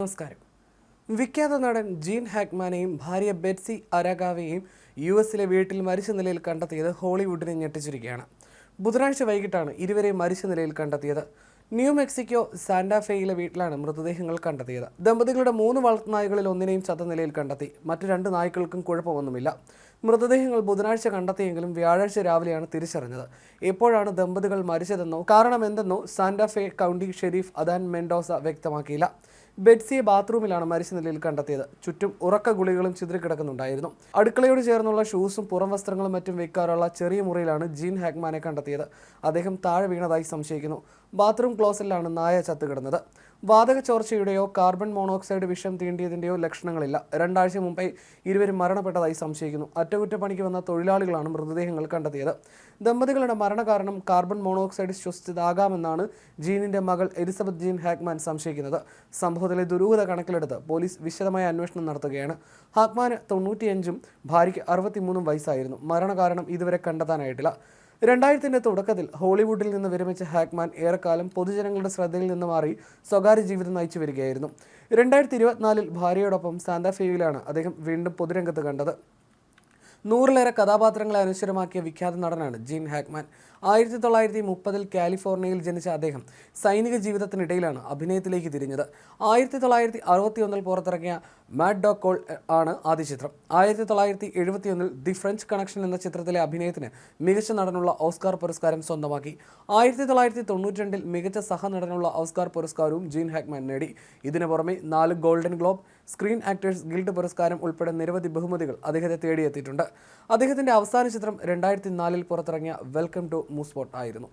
നമസ്കാരം. വിഖ്യാത നടൻ ജീൻ ഹാക്മാനെയും ഭാര്യ ബെറ്റ്സി അരാഗാവയെയും യുഎസിലെ വീട്ടിൽ മരിച്ച നിലയിൽ കണ്ടെത്തിയത് ഹോളിവുഡിനെ ഞെട്ടിച്ചിരിക്കുകയാണ്. ബുധനാഴ്ച വൈകിട്ടാണ് ഇരുവരെയും മരിച്ച നിലയിൽ കണ്ടെത്തിയത്. ന്യൂ മെക്സിക്കോ സാന്റാഫേയിലെ വീട്ടിലാണ് മൃതദേഹങ്ങൾ കണ്ടെത്തിയത്. ദമ്പതികളുടെ 3 വളർത്തുനായ്കളിൽ ഒന്നിനെയും ചത്ത നിലയിൽ കണ്ടെത്തി. മറ്റു 2 നായ്ക്കൾക്കും കുഴപ്പമൊന്നുമില്ല. മൃതദേഹങ്ങൾ ബുധനാഴ്ച കണ്ടെത്തിയെങ്കിലും വ്യാഴാഴ്ച രാവിലെയാണ് തിരിച്ചറിഞ്ഞത്. എപ്പോഴാണ് ദമ്പതികൾ മരിച്ചതെന്നോ കാരണമെന്തെന്നോ സാന്റാഫേ കൗണ്ടി ഷെരീഫ് അദാൻ മെൻഡോസ വ്യക്തമാക്കിയില്ല. ബെറ്റ്സിയെ ബാത്റൂമിലാണ് മരിച്ച നിലയിൽ കണ്ടെത്തിയത്. ചുറ്റും ഉറക്ക ഗുളികളും ചിതറിക്കിടക്കുന്നുണ്ടായിരുന്നു. അടുക്കളയോട് ചേർന്നുള്ള ഷൂസും പുറം വസ്ത്രങ്ങളും മറ്റും വെക്കാറുള്ള ചെറിയ മുറിയിലാണ് ജീൻ ഹാക്മാനെ കണ്ടെത്തിയത്. അദ്ദേഹം താഴെ വീണതായി സംശയിക്കുന്നു. ബാത്റൂം ക്ലോസറ്റിലാണ് നായ ചത്തുകിടന്നത്. വാതക ചോർച്ചയുടെയോ കാർബൺ മോണോക്സൈഡ് വിഷം തീണ്ടിയതിൻ്റെയോ ലക്ഷണങ്ങളില്ല. 2 ആഴ്ച മുമ്പേ ഇരുവരും മരണപ്പെട്ടതായി സംശയിക്കുന്നു. അറ്റകുറ്റപ്പണിക്ക് വന്ന തൊഴിലാളികളാണ് മൃതദേഹങ്ങൾ കണ്ടെത്തിയത്. ദമ്പതികളുടെ മരണകാരണം കാർബൺ മോണോക്സൈഡ് ശ്വസിച്ചതാകാമെന്നാണ് ജീനിന്റെ മകൾ എലിസബത്ത് ജീൻ ഹാക്മാൻ സംശയിക്കുന്നത്. സംഭവത്തിലെ ദുരൂഹത കണക്കിലെടുത്ത് പോലീസ് വിശദമായ അന്വേഷണം നടത്തുകയാണ്. ഹാക്മാന് 95-ഉം ഭാര്യയ്ക്ക് 63 വയസ്സായിരുന്നു. മരണകാരണം ഇതുവരെ കണ്ടെത്താനായിട്ടില്ല. 2000-ന്റെ തുടക്കത്തിൽ ഹോളിവുഡിൽ നിന്ന് വിരമിച്ച ഹാക്മാൻ ഏറെക്കാലം പൊതുജനങ്ങളുടെ ശ്രദ്ധയിൽ നിന്ന് മാറി സ്വകാര്യ ജീവിതം നയിച്ചു വരികയായിരുന്നു. 2024-ൽ ഭാര്യയോടൊപ്പം സാന്താഫേയിലാണ് അദ്ദേഹം വീണ്ടും പൊതുരംഗത്ത് കണ്ടത്. 100-ലേറെ കഥാപാത്രങ്ങളെ അനശ്വരമാക്കിയ വിഖ്യാത നടനാണ് ജീൻ ഹാക്മാൻ. 1930-ൽ കാലിഫോർണിയയിൽ ജനിച്ച അദ്ദേഹം സൈനിക ജീവിതത്തിനിടയിലാണ് അഭിനയത്തിലേക്ക് തിരിഞ്ഞത്. 1961-ൽ പുറത്തിറങ്ങിയ മാഡ് ഡോഗ് കോൾ ആണ് ആദ്യ ചിത്രം. 1971-ൽ ദി ഫ്രഞ്ച് കണക്ഷൻ എന്ന ചിത്രത്തിലെ അഭിനയത്തിന് മികച്ച നടനുള്ള ഓസ്കാർ പുരസ്കാരം സ്വന്തമാക്കി. 1992-ൽ മികച്ച സഹനടനുള്ള ഓസ്കാർ പുരസ്കാരവും ജീൻ ഹാക്മാൻ നേടി. ഇതിനു പുറമെ 4 golden globe, screen actors guild പുരസ്കാരം ഉൾപ്പെടെ നിരവധി ബഹുമതികൾ അദ്ദേഹത്തെ തേടിയെത്തിയിട്ടുണ്ട്. അദ്ദേഹത്തിന്റെ അവസാന ചിത്രം 2004-ൽ പുറത്തിറങ്ങിയ വെൽക്കം ടു മൂസ്പോട്ട് ആയിരുന്നു.